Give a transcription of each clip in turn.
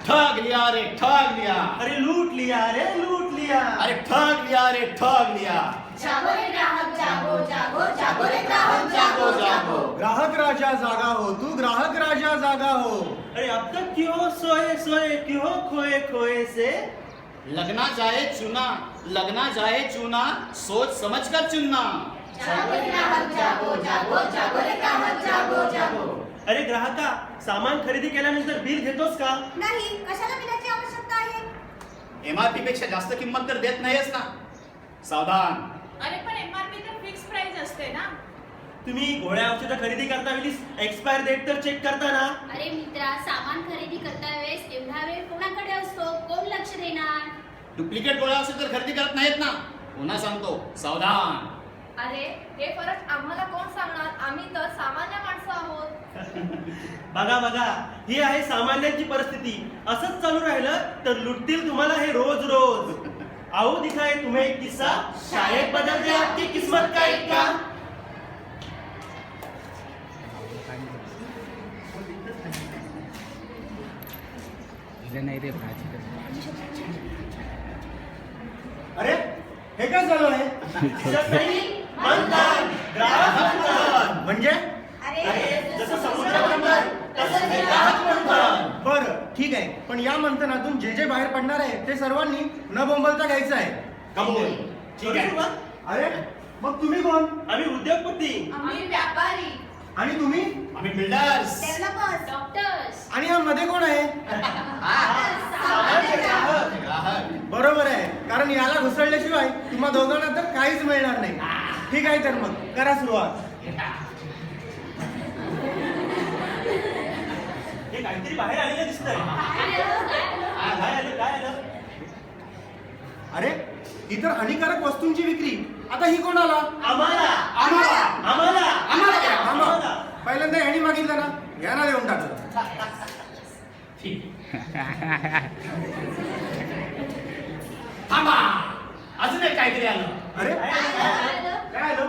ठग लिया रे ठग लिया, अरे लूट लिया रे लूट लिया, अरे ठग लिया रे ठग लिया। जागो रे ग्राहक जागो जागो जागो रे ग्राहक जागो जागो। ग्राहक राजा जागा हो, तू ग्राहक राजा जागा हो। अरे अब तक क्यों सोए सोए क्यों खोए खोए से। लगना जाए चुना, लगना जाए चुना, सोच समझ कर चुनना। जागो रे ग्राहक जागो जागो जागो रे ग्राहक जागो जागो। अरे ग्राहका, सामान खरेदी केल्यानंतर बिल घेतोस का? नाही, कशाला बिलाची आवश्यकता आहे? एमआरपी पेक्षा जास्त किंमत तर देत नाहीस ना, सावधान। अरे पण एमआरपी तर फिक्स प्राइस असते ना। तुम्ही गोळ्या औषधं खरेदी करता वेळेस एक्सपायर डेट तर चेक करता ना? अरे मित्रा, सामान खरेदी करता वेळेस एवढा वेळ कोणाकडे असतो, कोण लक्ष देणार? डुप्लिकेट गोळ्या औषध तर खरेदी करत नाहीत ना, पुन्हा सांगतो सावधान। अरे हे फरक आम्हाला कोण सांगणार, आम्ही तर सामान्य माणसं आहोत। बघा बघा, ही आहे सामान्यांची परिस्थिती। असंच चालू राहिलं तर लुटतील तुम्हाला हे रोज रोज। आओ दिखाए तुम्हें एक किस्सा, शायद बदल दे आपकी किस्मत का एक का। नाही रे भाजी अरे हे काय चालू आहे? दिसत नाही? मंथन, ग्राहक मंथन. म्हणजे अरे जसं समुद्र मंथन तसं हे ग्राहक मंथन. बरं ठीक आहे, पण या मंथनातून जे जे बाहेर पडणार आहे ते सर्वांनी न बोंबलता घ्यायचं आहे। कबूल। ठीक आहे। सुरुवात? अरे मग तुम्ही कोण आम्ही उद्योगपती. आम्ही व्यापारी, आणि तुम्ही आम्ही बिल्डर्स। Developers, doctors. आणि हा मध्ये कोण आहे? सामान्य ग्राहक. ग्राहक। बरोबर आहे, कारण याला घुसळल्याशिवाय तुम्हा दोघांना तर काहीच मिळणार नाही। ठीक आहे, तर मग करा सुरुवात। हे काहीतरी बाहेर आलेलं दिसतंय. काय आलं काय आलं? अरे ही तर हानिकारक वस्तूंची विक्री। आता ही कोणाला? आम्हाला आम्हाला आम्हाला आम्हाला द्या, आम्हाला. पहिल्यांदा ह्यानी मागितलं ना, यांना देऊन टाकलं। ठीक। थांबा, अजून एक काहीतरी आलं। अरे काय आलं?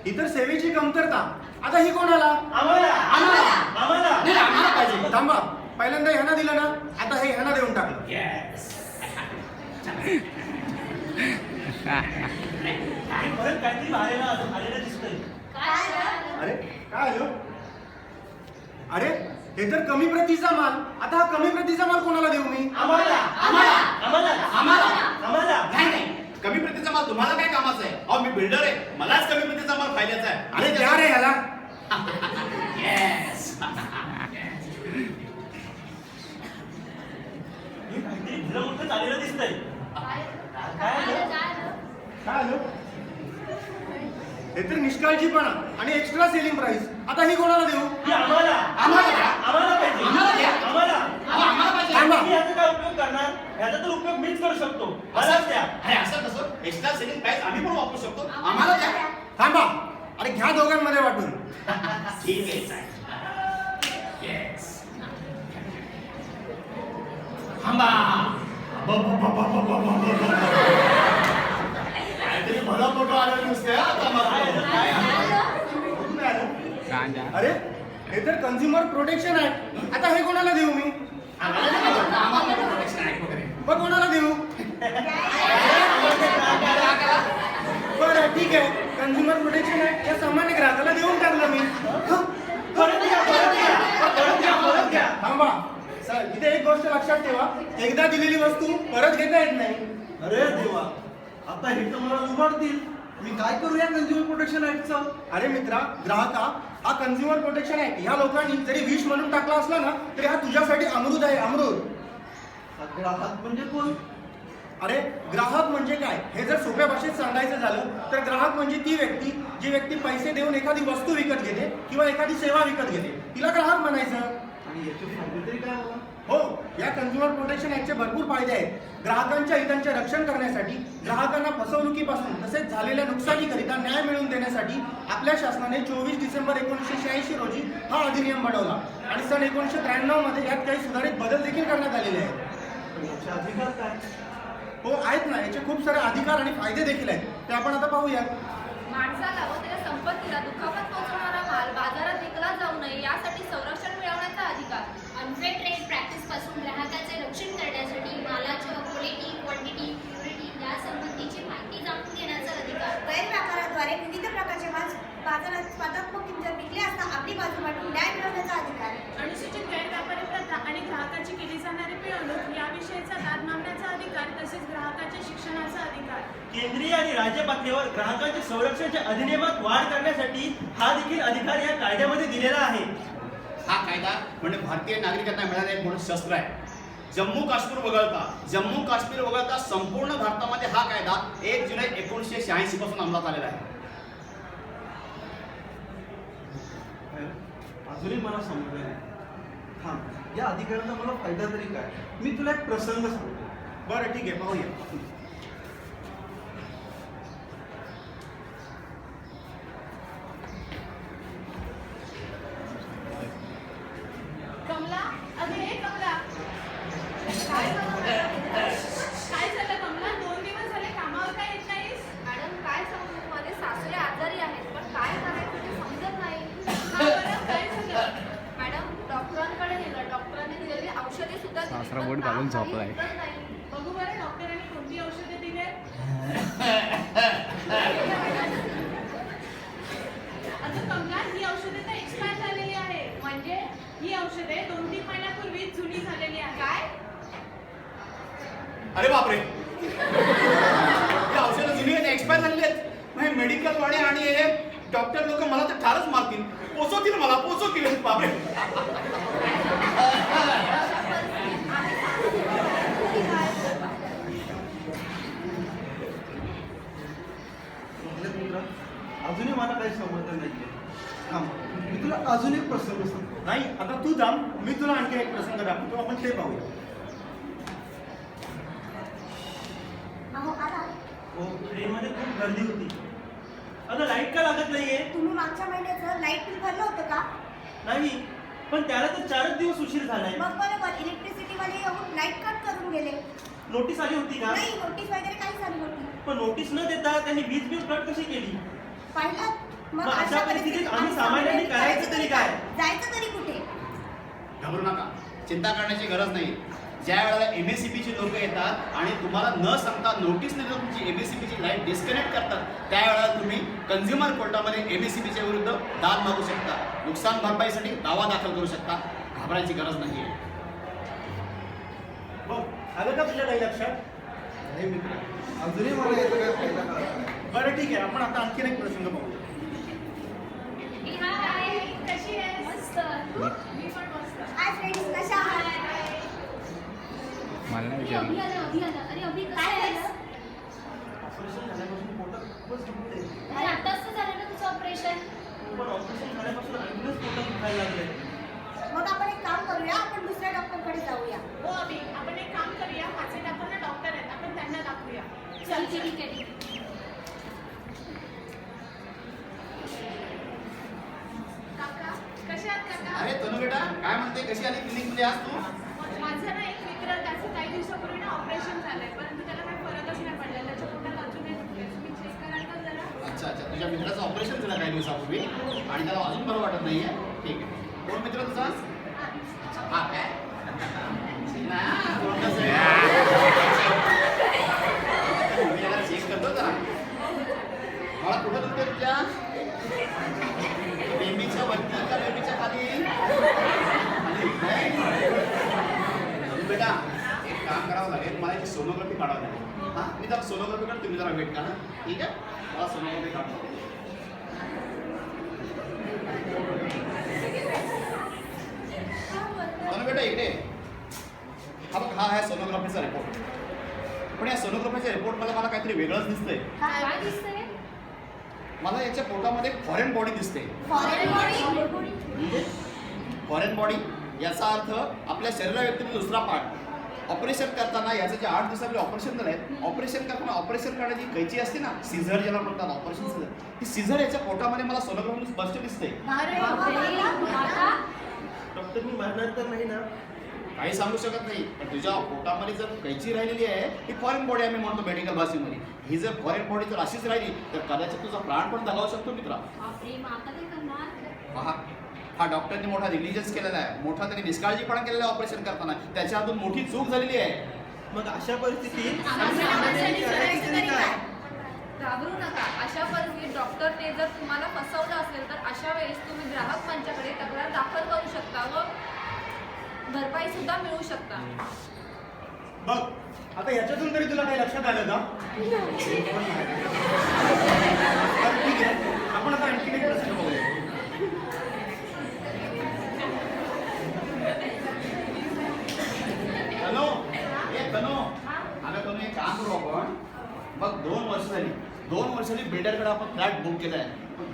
ही तर सेवेची कमतरता। आता ही कोणाला? आम्हाला आम्हाला आम्हाला. नाही, आम्हाला पाहिजे। थांबा, पहिल्यांदा ह्यांना दिलं ना, आता हे ह्यांना देऊन टाकलं। येस। हे परत काहीतरी बाहेर आलेलं दिसतंय. काय झालं? अरे काय आलं? अरे हे तर कमी प्रतीचा माल। आता हा कमी प्रतीचा माल कोणाला देऊ मी? आम्हाला आम्हाला आम्हाला आम्हाला आम्हाला. नाही नाही, कमी प्रतीचा माल तुम्हाला काय कामाचा आहे? अहो मी बिल्डर आहे, मलाच कमी प्रतीचा माल फायद्याचा आहे। अरे द्या रे ह्याला। येस। हे काहीतरी भलं मोठं चाललेलं दिसतंय. काय काय आलं? झालं? काय झालं? काय आलं? हे तर निष्काळजीपणा आणि एक्स्ट्रा सेलिंग प्राइस। आता ही कोणाला देऊ? ही आम्हाला आम्हाला द्या। आम्हाला पाहिजे. आम्हाला द्या. आम्हाला. आम्हाला पाहिजे। थांबा. मी याचा काय उपयोग करणार? याचा तर उपयोग मीच करू शकतो. मलाच द्या. अरे असं कसं? एक्स्ट्रा सेलिंग प्राइस आम्ही पण वापरू शकतो। आम्हाला द्या। थांबा, अरे घ्या दोघांमध्ये वाटून। ठीक आहे साहेब। येस। थांबा। काहीतरी भलं मोठं आलं नुसते हा आता मला। काय कुठून आलं? कांदा अरे हे तर कन्झ्युमर प्रोटेक्शन आहे। आता हे कोणाला देऊ मी? आम्हाला प्रोटेक्शन आहे वगैरे। मग कोणाला देऊ? बरं ठीक आहे, कन्झ्युमर प्रोटेक्शन आहे या सामान्य ग्राहकाला देऊन टाकलं मी। परत घ्या परत घ्या परत घ्या परत घ्या. थांबा सर, इथे एक गोष्ट लक्षात ठेवा, एकदा दिलेली वस्तू परत घेता येत नाही। अरे देवा, आता हे तर मला लुबाडतील. मी काय करू या कन्झ्युमर प्रोटेक्शन ऍक्टचा? अरे मित्रा, ग्राहका, हा कन्झ्युमर प्रोटेक्शन ऍक्ट ह्या लोकांनी जरी विष म्हणून टाकला असला ना, तरी हा तुझ्यासाठी अमृत आहे, अमृत। ग्राहक म्हणजे कोण? अरे ग्राहक म्हणजे काय हे जर सोप्या भाषेत सांगायचं झालं तर ग्राहक म्हणजे ती व्यक्ती जी व्यक्ती पैसे देऊन एखादी वस्तू विकत घेते किंवा एखादी सेवा विकत घेते, तिला ग्राहक म्हणायचं। आणि याचे फायदे तरी काय मला? हो, या कन्झ्युमर प्रोटेक्शन ऍक्टचे भरपूर फायदे आहेत। ग्राहकांच्या हितांचे रक्षण करण्यासाठी, ग्राहकांना फसवणुकीपासून तसेच झालेल्या नुकसानीकरिता न्याय मिळवून देण्यासाठी आपल्या शासनाने 24 डिसेंबर 1986 रोजी हा अधिनियम बनवला आणि सन 1993 मध्ये यात काही सुधारित बदल देखील करण्यात आलेले आहेत। पण याचे अधिकार काय? हो आहेत ना, याचे खूप सारे अधिकार आणि फायदे देखील आहेत, ते आपण आता पाहूया। माणसाला व त्याच्या संपत्तीला दुखापत पोहोचवणारा माल बाजारात विकला जाऊ नये यासाठी संरक्षण मिळवण्याचा अधिकार. अनफेअर ट्रेड प्रॅक्टिस आपली बाजू मांडून न्याय मिळवण्याचा अधिकार. अनुसूचित गैरव्यापारी प्रथा आणि ग्राहकाची केली जाणारी पिळवणूक याविषयीचा दाद मागण्याचा अधिकार तसेच ग्राहकाच्या शिक्षणाचा अधिकार. केंद्रीय आणि राज्य पातळीवर ग्राहकांच्या संरक्षणाच्या अधिनियमात वाढ करण्यासाठी हा देखील अधिकार या कायद्यामध्ये दिलेला आहे. हा कायदा म्हणजे भारतीय नागरिकांना मिळालेला एक मोठं शस्त्र आहे. जम्मू काश्मीर वगळता संपूर्ण भारतामध्ये हा कायदा 1 जुलै 1986 पासून अंमलात आलेला आहे. अजूनही मला समजलं नाही. थांब, या अधिकाऱ्यांचा मला फायदा तरी काय? मी तुला एक प्रसंग सांगतो. बरं ठीक आहे, पाहूया. कमला, अगं हे कमला. काय झालं मॅडम? काय झालं कमला? 2 दिवस झाले कामावर काय येत नाहीस? मॅडम काय सांगू, माझे सासरे आजारी आहेत पण काय करायचं ते समजत नाही. का बरं? काय झालं? मॅडम डॉक्टरांकडे नेलं, डॉक्टरांनी दिलेली औषधे सुद्धा दिली, सासरा पण बोट ताप घालून काही झोपलाय. उतरत नाही. बघू बरं डॉक्टरांनी कोणती औषधे दिले. अगं कमला, ही औषधे तर एक्सपायर झालेली आहे. म्हणजे ही औषधे 2-3 महिन्यापूर्वी जुनी झालेली आहे. काय? अरे बापरे, ही औषधं जुनी आणि एक्सपायर झालेली आहेत. मेडिकल वाले आणि हे डॉक्टर लोक मला तर ठारच मारतील, पोचवतील. बापरे. मित्र, अजूनही मला काही समजलं नाहीये. थांब, मी तुला अजून एक प्रसंग सांगतो. नाही, आता तू थांब, मी तुला आणखी एक प्रसंग दाखवतो, आपण ते पाहूया. अहो आला. हो, ट्रेनमध्ये खूप गर्दी होती. आता लाईट का लागत नाहीये? तुम्ही मागच्या महिन्याचं लाईट बिल भरलं होतं का? नाही, पण त्याला तर 4 दिवस उशीर झालाय. मग बरोबर, इलेक्ट्रिसिटी वाले येऊन लाईट कट करून गेले. नोटीस आली होती का? नाही, नोटीस वगैरे काहीच आली नव्हती. पण नोटीस न देता त्यांनी वीज बिल कट कशी केली? पाहिलं? मग अशा परिस्थितीत आम्ही सामान्यांनी करायचं तरी काय? जायचं तरी कुठे? घाबरू नका, चिंता करण्याची गरज नाही. ज्या वेळेला MSEBची लोक येतात आणि तुम्हाला न सांगता नोटीस न देता तुमची MSEBची लाईट डिस्कनेक्ट करतात, त्यावेळेला तुम्ही कंझ्युमर कोर्टामध्ये MSEBच्या विरुद्ध दाद मागू शकता, नुकसान भरपाईसाठी दावा दाखल करू शकता. घाबरायची गरज नाही आहे. बघ, आलं का तुझ्या काही लक्षात? नाही मित्र, अजूनही मला याचा काय फायदा कळला नाही. बरं ठीक आहे, आपण आता आणखीन एक प्रसंग पाहूया. हाय, कशी आहेस? मस्त. मी पण मस्त. हाय फ्रेंड्स, कशा आहात? मला नाही अरे विचारलं. अभि आलं. अरे अभि काय काय आहेस? झालं? ऑपरेशन झाल्यापासून पोटात खूपच दुखते. अरे आताच तर झालं ना तुझं ऑपरेशन. पण ऑपरेशन झाल्यापासून आणखीनच पोटात दुखायला लागलंय. मग आपण एक काम करूया, आपण दुसऱ्या डॉक्टरकडे जाऊया. हो अभि, आपण एक काम करूया. माझे डॉक्टर डॉक्टर आहेत, आपण त्यांना दाखवूया. चल ठीक आहे. काका, कसे आहात काका? अरे तनु बेटा, काय म्हणते, कशी आली क्लिनिकमध्ये आज तू? माझं ना एक मित्र, त्याचं काही दिवसापूर्वी ना ऑपरेशन झालंय, परंतु त्याला काही फरकच नाही पडला. त्याच्या पोटात अजूनही दुखतंय. तुम्ही चेक कराल का जरा? अच्छा, तुझ्या मित्राचं ऑपरेशन झालं काही दिवसापूर्वी आणि त्याला अजून बरं वाटत नाहीये. ठीक आहे. कोण मित्र तुझा? हा काय? ना, कोण कसं आहे? मी याला चेक करतो जरा. मला कुठं दुखतंय तुझ्या? बेबीच्या वरती का बेबीच्या खाली? बेटा, एक काम करावं लागेल, मला एक सोनोग्राफी काढावं लागेल. हां, मी जरा सोनोग्राफी काढ, तुम्ही जरा वेट करा. ठीक आहे, मला सोनोग्राफी काढतो. बेटा इकडे हा बघ, हा आहे सोनोग्राफीचा रिपोर्ट. पण या सोनोग्राफीच्या रिपोर्ट मला काहीतरी वेगळंच दिसतंय. काय दिसतंय? मला याच्या पोटामध्ये फॉरेन बॉडी दिसते. Foreign body? फॉरेन बॉडी याचा अर्थ आपल्या शरीराव्यतिरिक्त दुसरा पार्ट. ऑपरेशन करताना याचं जे 8 दिवसापूर्वी ऑपरेशन झालंय, ऑपरेशन करताना ऑपरेशन करण्याची कैची असते ना, सीझर ज्याला म्हणतात, ऑपरेशन सीझर, ही सीझर याच्या पोटामध्ये मला सोनोग्राफी स्पष्ट दिसते. अरे बाबा, डॉक्टर मी मारणार तर नाही ना? काही सांगू शकत नाही, पण तुझ्या पोटामध्ये जर कैची राहिलेली आहे, ही फॉरेन बॉडी आम्ही म्हणतो मेडिकल भाषेमध्ये. ही जर फॉरेन बॉडी जर अशीच राहिली तर कदाचित तुझा प्राण पण दगावू शकतो मित्रा. बापरे, मग आता काय करणार? पहा, हा डॉक्टरने मोठा निग्लिजन्स केलेला आहे, मोठा त्याने निष्काळजीपणा केलेला आहे ऑपरेशन करताना. त्याच्या हातून मोठी चूक झालेली आहे. मग अशा परिस्थितीत आम्हाला माणसाने करायचं तरी काय? घाबरू नका. अशा परिस्थितीत डॉक्टर ते जर तुम्हाला फसवलं असेल तर अशा वेळेस तुम्ही ग्राहक मंचाकडे तक्रार दाखल करू शकता व भरपाई सुद्धा मिळू शकता. बघ आता याच्यातून तरी तुला काही लक्षात आलं का? तर ठीक आहे, आपण आता आणखी एक प्रश्न बघूया. कनो अगं कनो एक काम करू आपण. मग 2 वर्षांनी बिल्डरकडे आपण फ्लॅट बुक केलाय.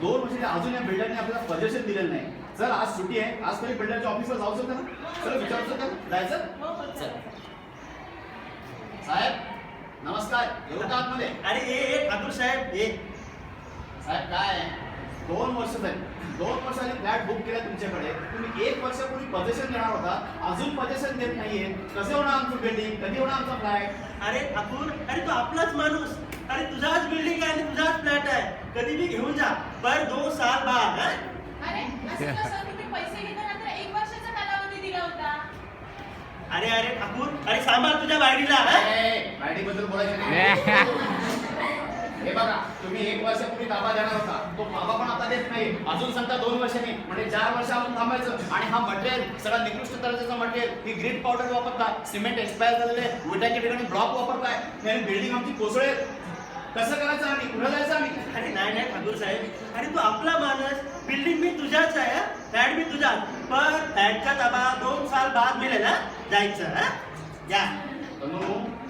2 वर्षांनी अजून या बिल्डरने आपल्याला सजेशन दिलेलं नाही. चल आज सुट्टी आहे, आज तरी बिल्डरच्या ऑफिसला जाऊ शकता ना? चल विचारू शकता जायचं. चल साहेब नमस्कार, येऊ का आतमध्ये? अरे ए ठाकूर साहेब ये. साहेब काय आहे? 2 वर्ष झाली, 2 वर्षांनी फ्लॅट बुक केला तुमच्याकडे. तुम्ही 1 वर्षापूर्वी पजेशन देणार होता, अजून पजेशन देत नाहीये. कसं होणार आमचं बिल्डिंग? कधी होणार आमचा फ्लॅट? अरे ठाकूर, अरे तो आपलाच माणूस. अरे तुझाच बिल्डिंग आहे आणि तुझाच फ्लॅट आहे, कधी भी घेऊन जा, पर 2 साल बाद. अरे असं कसं? तुम्ही पैसे घेताना 1 वर्षाचा कालावधी दिला होता. अरे ठाकूर, अरे सांभाळ तुझ्या बायडीला. गाडी बद्दल बोलायचं नाही. हे बघा, तुम्ही 1 वर्षापूर्वी ताबा देणार होता, तो ताबा पण आता देत नाही. अजून सांगता 2 वर्षांनी, म्हणजे 4 वर्ष अजून थांबायचं. आणि हा मटेरियल सगळा निकृष्ट दर्जाचं मटेरियल, ही ग्रीड पावडर वापरता, सिमेंट एक्सपायर झालेले, विटाच्या ठिकाणी ब्लॉक वापरताय. बिल्डिंग आमची कोसळेल. कसं करायचं आम्ही? कुठं जायचं आम्ही? अरे नाही ठाकूर साहेब, अरे तू आपला माणूस. बिल्डिंग भी तुझ्याच आहे, फ्लॅट भी तुझाच, पण फ्लॅटचा ताबा 2 साल बाद मिळेल. जायचं या.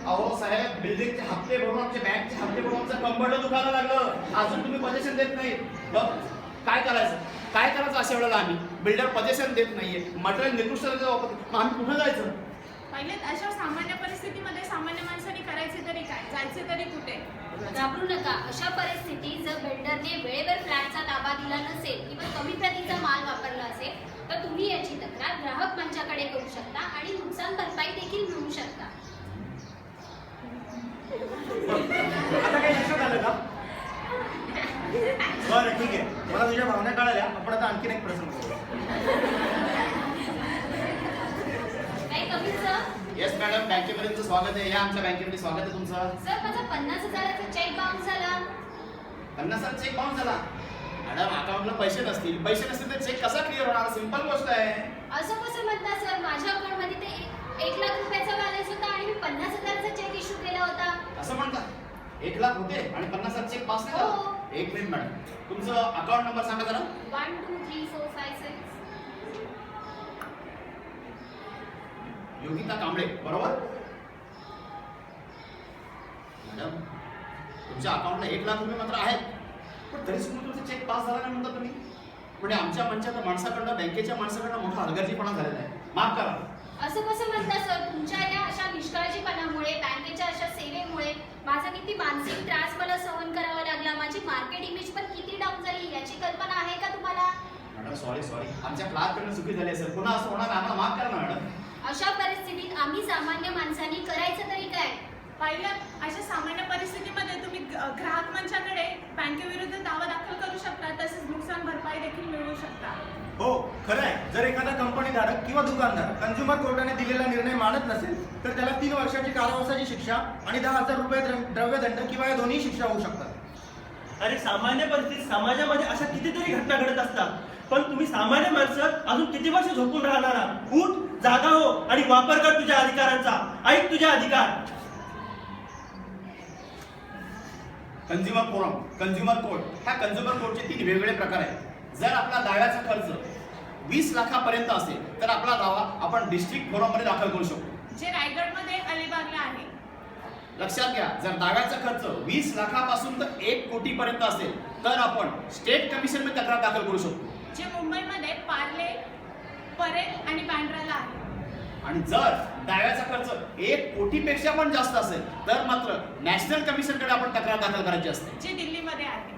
अहो साहेब, बिल्डिंगचे हप्ते भरून, आमचे बँकचे हप्ते भरून आमचं कंबरला दुखायला लागलं. अजून तुम्ही पजेशन देत नाही. काय करायचं अशा वेळेला? आम्ही बिल्डर पजेशन देत नाहीये, मटेरियल निकृष्ट वापरतो, मग आम्ही कुठं जायचं? पहिले अशा सामान्य परिस्थितीमध्ये सामान्य माणसाने करायचे तरी काय, जायचे तरी कुठे? घाबरू नका. अशा परिस्थितीत जर बिल्डरने वेळेवर फ्लॅटचा ताबा दिला नसेल किंवा कमी प्रतीचा माल वापरला असेल तर तुम्ही याची तक्रार ग्राहक मंचाकडे करू शकता आणि नुकसान भरपाई देखील मिळवू शकता. आता काही लक्षात आलं का? बरं ठीक आहे, मला तुझ्या भावना कळाल्या. आपण आता आणखीन एक प्रश्न बघूया. काही कमी सर? येस मॅडम, बँकेमध्ये तुमचं स्वागत आहे. या आमच्या बँकेमध्ये स्वागत आहे तुमचं. सर माझा 50,000चा चेक बाउन्स झाला. 50,000 चेक बाउन्स झाला? मॅडम अकाउंटला पैसे नसतील तर चेक कसा क्लिअर होणार? सिंपल गोष्ट आहे. असं कसं म्हणता सर? माझ्या अकाउंटमध्ये ते 1 लाख रुपयाचा बॅलन्स होता आणि मी 50,000चा चेक इश्यू केला होता. असं म्हणता? 1 लाख होते आणि 50,000 चेक पास नाही झाला? हो. एक मिनिट मॅडम, तुमचं अकाउंट नंबर सांगा जरा. 1 2 3 4 5 6. योगिता कांबळे बरोबर? मॅडम तुमच्या अकाउंटला 1 लाख रुपये मात्र आहेत, पण तरी सुद्धा तुमचा चेक पास झाला नाही म्हणता तुम्ही. म्हणजे आमच्या मंचाच्या माणसाकडनं, बँकेच्या माणसाकडनं मोठा हलगर्जीपणा झालेला आहे. माफ करा. असं कसं म्हणता सर? तुमच्या या अशा निष्काळजीपणामुळे, बँकेच्या अशा सेवेमुळे माझा किती मानसिक त्रास मला सहन करावा लागला. माझी मार्केट इमेज पण किती डाऊन झाली याची कल्पना आहे का तुम्हाला? मॅडम सॉरी आमच्या क्लार्ककडनं चुकी झाली असेल. पुन्हा असं होणार नाही, आम्हाला माफ करा ना मॅडम. अशा परिस्थितीत आम्ही सामान्य माणसांनी करायचं तरी काय? पहिल्या अशा सामान्य परिस्थितीमध्ये तुम्ही ग्राहक मंचाकडे बँकेविरुद्ध दावा दाखल करू शकता, तसेच नुकसान भरपाई देखील मिळवू शकता. हो खरं आहे. जर एखादा कंपनीधारक किंवा दुकानदार कंझ्युमर कोर्टाने दिलेला निर्णय मानत नसेल तर त्याला 3 वर्षाची कारावासाची शिक्षा आणि 10,000 रुपये द्रव्यदंड किंवा या दोन्ही शिक्षा होऊ शकतात. अरे सामान्य परिस्थितीत समाजामध्ये अशा कितीतरी घटना घडत असतात, पण तुम्ही सामान्य माणसं अजून किती वर्ष झोपून राहणार? उठ, जागा हो आणि वापर कर तुझ्या अधिकारांचा. ऐक तुझ्या अधिकार. कंझ्युमर फोरम, कंझ्युमर कोर्ट, ह्या कंझ्युमर कोर्टचे 3 वेगवेगळे प्रकार आहेत. जर आपला दाव्याचा खर्च 20 लाखापर्यंत असेल तर आपला दावा आपण डिस्ट्रिक्ट फोरममध्ये दाखल करू शकतो, जे रायगडमध्ये अलिबागला आहे. लक्षात घ्या, जर दाव्याचा खर्च 20 लाखापासून तर 1 कोटीपर्यंत असेल तर आपण स्टेट कमिशनमध्ये तक्रार दाखल करू शकतो, जे मुंबईमध्ये पार्ले, परेल आणि बँड्राला आहे. आणि जर दाव्याचा खर्च 1 कोटीपेक्षा पण जास्त असेल तर मात्र नॅशनल कमिशनकडे आपण तक्रार दाखल करायची असते, जे दिल्लीमध्ये आहे.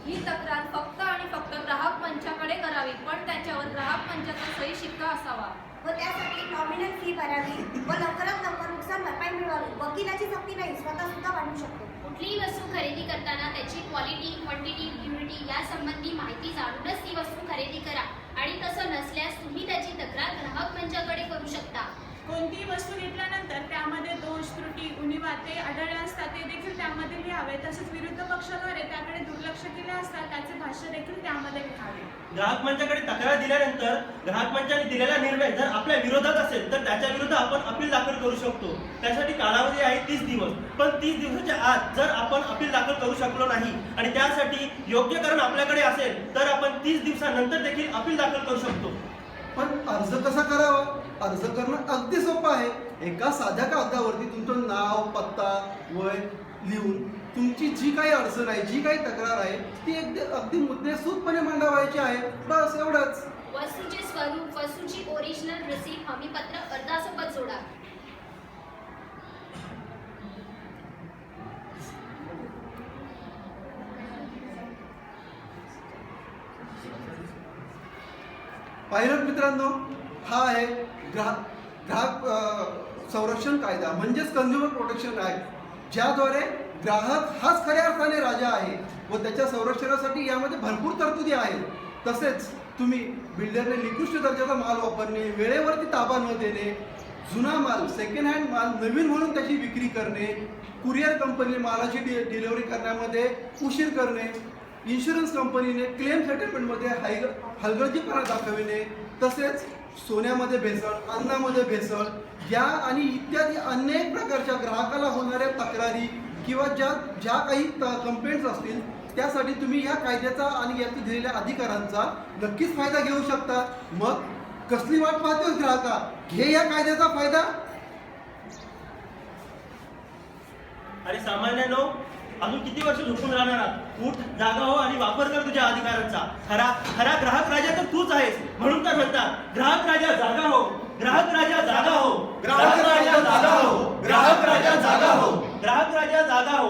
ही तक्रार फक्त आणि फक्त ग्राहक मंचाकडे करावी, पण त्याच्यावर ग्राहक मंचाचा सही शिक्का असावा. व त्यासाठी नॉमिनल फी भरावी व लवकरात लवकर नुकसान भरपाई मिळवावी. वकिलाची सक्ती नाही, स्वतः सुद्धा वाढवू शकतो. कुठलीही वस्तू खरेदी करताना त्याची क्वालिटी, क्वांटिटी, प्युरिटी यासंबंधी माहिती जाणूनच ती वस्तू खरेदी करा आणि तसं नसल्यास तुम्ही त्याची तक्रार ग्राहक मंचाकडे करू शकता. कोणतीही वस्तू घेतल्यानंतर त्यामध्ये दोष, त्रुटी, उणिवा ते आढळले असतात ते त्यामध्ये लिहावे. तसेच विरुद्ध पक्षाद्वारे त्याकडे दुर्लक्ष केले असता त्याचे भाष्य देखील त्यामध्ये लिहावे. ग्राहक मंचाकडे तक्रार दिल्यानंतर ग्राहक मंचाने दिलेला निर्णय जर आपल्या विरोधात असेल तर त्याच्या विरुद्ध आपण अपील दाखल करू शकतो. त्यासाठी कालावधी आहे 30 दिवस. पण 30 दिवसाच्या आत जर आपण अपील दाखल करू शकलो नाही आणि त्यासाठी योग्य कारण आपल्याकडे असेल तर आपण 30 दिवसानंतर देखील अपील दाखल करू शकतो. पण अर्ज कसा करावा? अर्ज करणं अगदी सोपं आहे. एका साध्या कागदावरती तुमचं नाव, पत्ता, वय लिहून तुमची जी काही अडचण आहे, जी काही तक्रार आहे ती अगदी मुद्देसूदपणे मांडावायची आहे. बस एवढंच. वस्तूचे स्वरूप, वस्तूची ओरिजिनल रसीद, हमीपत्र अर्जासोबत जोडा. पाहिलं मित्रांनो, हा आहे ग्राहक संरक्षण कायदा म्हणजेच कन्झ्युमर प्रोटेक्शन ऍक्ट, ज्याद्वारे ग्राहक हाच खऱ्या अर्थाने राजा आहे व त्याच्या संरक्षणासाठी यामध्ये भरपूर तरतुदी आहेत. तसेच तुम्ही बिल्डरने निकृष्ट दर्जाचा माल वापरणे, वेळेवरती ताबा न देणे, जुना माल सेकंड हँड माल नवीन म्हणून त्याची विक्री करणे, कुरिअर कंपनीने मालाची डिलिव्हरी करण्यामध्ये उशीर करणे, इन्शुरन्स कंपनीने क्लेम सेटलमेंटमध्ये हलगर्जीपणा दाखविणे, तसेच सोन्यामध्ये भेसळ, अन्नामध्ये भेसळ या आणि इत्यादी अनेक प्रकारच्या ग्राहकाला होणाऱ्या तक्रारी किंवा ज्या काही कंप्लेंट्स असतील त्यासाठी तुम्ही या कायद्याचा आणि यात दिलेल्या अधिकारांचा नक्कीच फायदा घेऊ शकता. मग कसली वाट पाहतोस ग्राहका? घे या कायद्याचा फायदा. आणि सामान्यानो, अजून किती वर्ष झोपून राहणार आहात? उठ, जागा हो आणि वापर कर तुझ्या अधिकारांचा. खरा ग्राहक राजा तर तूच आहेस. म्हणून तर म्हणतात, ग्राहक राजा जागा हो, ग्राहक राजा जागा हो, ग्राहक राजा जागा हो, ग्राहक राजा जागा हो, ग्राहक राजा जागा हो.